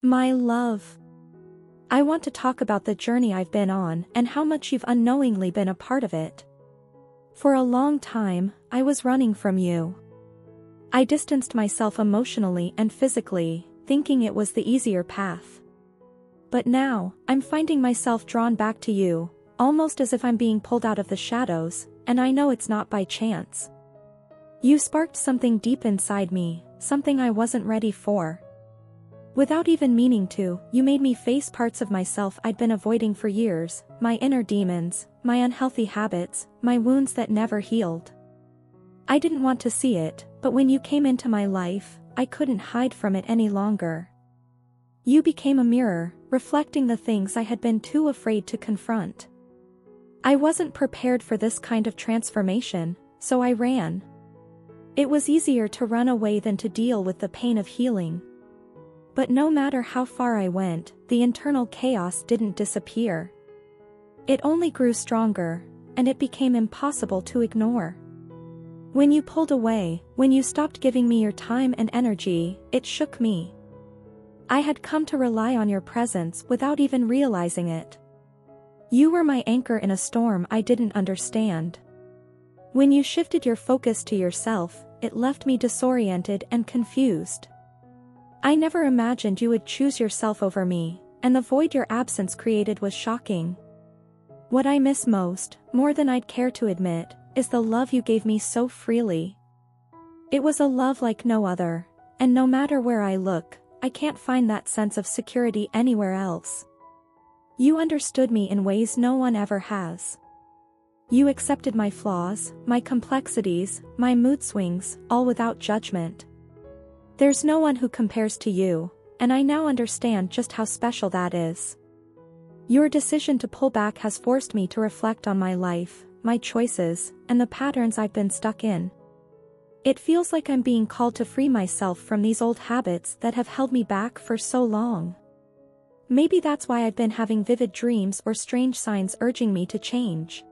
My love. I want to talk about the journey I've been on and how much you've unknowingly been a part of it. For a long time, I was running from you. I distanced myself emotionally and physically, thinking it was the easier path. But now, I'm finding myself drawn back to you, almost as if I'm being pulled out of the shadows, and I know it's not by chance. You sparked something deep inside me, something I wasn't ready for. Without even meaning to, you made me face parts of myself I'd been avoiding for years, my inner demons, my unhealthy habits, my wounds that never healed. I didn't want to see it, but when you came into my life, I couldn't hide from it any longer. You became a mirror, reflecting the things I had been too afraid to confront. I wasn't prepared for this kind of transformation, so I ran. It was easier to run away than to deal with the pain of healing. But no matter how far I went, the internal chaos didn't disappear. It only grew stronger, and it became impossible to ignore. When you pulled away, when you stopped giving me your time and energy, it shook me. I had come to rely on your presence without even realizing it. You were my anchor in a storm I didn't understand. When you shifted your focus to yourself, it left me disoriented and confused. I never imagined you would choose yourself over me, and the void your absence created was shocking. What I miss most, more than I'd care to admit, is the love you gave me so freely. It was a love like no other, and no matter where I look, I can't find that sense of security anywhere else. You understood me in ways no one ever has. You accepted my flaws, my complexities, my mood swings, all without judgment. There's no one who compares to you, and I now understand just how special that is. Your decision to pull back has forced me to reflect on my life, my choices, and the patterns I've been stuck in. It feels like I'm being called to free myself from these old habits that have held me back for so long. Maybe that's why I've been having vivid dreams or strange signs urging me to change.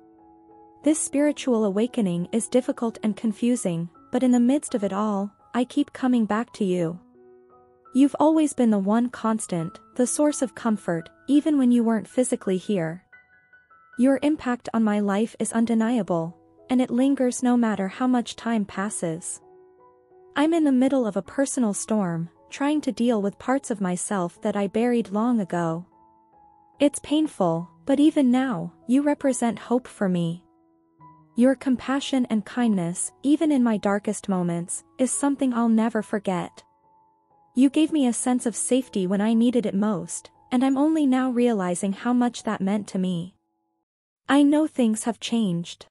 This spiritual awakening is difficult and confusing, but in the midst of it all, I keep coming back to you. You've always been the one constant, the source of comfort, even when you weren't physically here. Your impact on my life is undeniable, and it lingers no matter how much time passes. I'm in the middle of a personal storm, trying to deal with parts of myself that I buried long ago. It's painful, but even now, you represent hope for me. Your compassion and kindness, even in my darkest moments, is something I'll never forget. You gave me a sense of safety when I needed it most, and I'm only now realizing how much that meant to me. I know things have changed.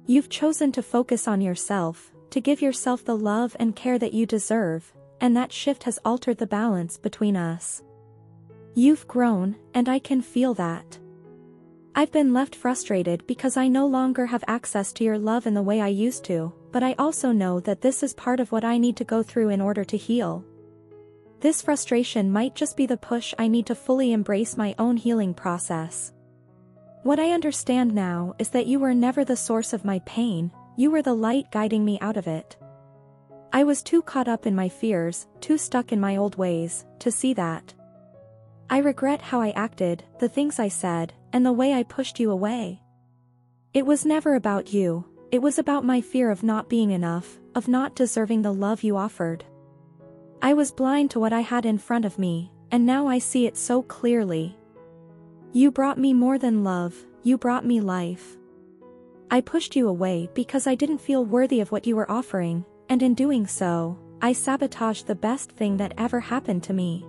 You've chosen to focus on yourself, to give yourself the love and care that you deserve, and that shift has altered the balance between us. You've grown, and I can feel that. I've been left frustrated because I no longer have access to your love in the way I used to, but I also know that this is part of what I need to go through in order to heal. This frustration might just be the push I need to fully embrace my own healing process. What I understand now is that you were never the source of my pain, you were the light guiding me out of it. I was too caught up in my fears, too stuck in my old ways, to see that. I regret how I acted, the things I said, and the way I pushed you away. It was never about you, it was about my fear of not being enough, of not deserving the love you offered. I was blind to what I had in front of me, and now I see it so clearly. You brought me more than love, you brought me life. I pushed you away because I didn't feel worthy of what you were offering, and in doing so, I sabotaged the best thing that ever happened to me.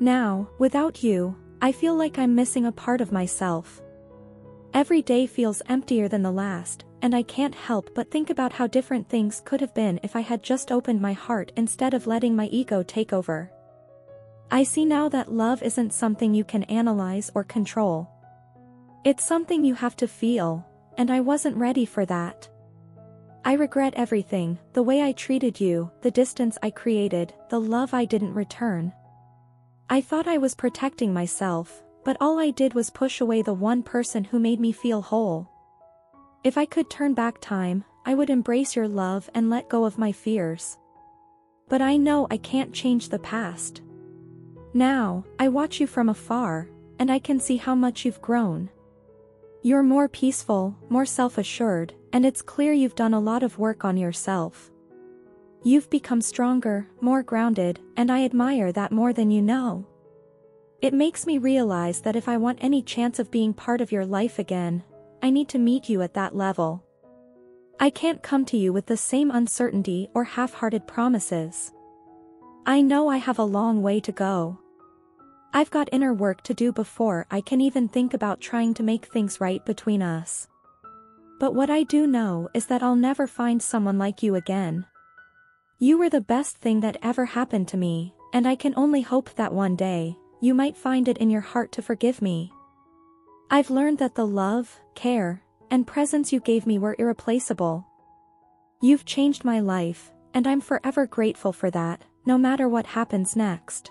Now, without you, I feel like I'm missing a part of myself. Every day feels emptier than the last, and I can't help but think about how different things could have been if I had just opened my heart instead of letting my ego take over. I see now that love isn't something you can analyze or control. It's something you have to feel, and I wasn't ready for that. I regret everything, the way I treated you, the distance I created, the love I didn't return. I thought I was protecting myself, but all I did was push away the one person who made me feel whole. If I could turn back time, I would embrace your love and let go of my fears. But I know I can't change the past. Now, I watch you from afar, and I can see how much you've grown. You're more peaceful, more self-assured, and it's clear you've done a lot of work on yourself. You've become stronger, more grounded, and I admire that more than you know. It makes me realize that if I want any chance of being part of your life again, I need to meet you at that level. I can't come to you with the same uncertainty or half-hearted promises. I know I have a long way to go. I've got inner work to do before I can even think about trying to make things right between us. But what I do know is that I'll never find someone like you again. You were the best thing that ever happened to me, and I can only hope that one day, you might find it in your heart to forgive me. I've learned that the love, care, and presence you gave me were irreplaceable. You've changed my life, and I'm forever grateful for that, no matter what happens next.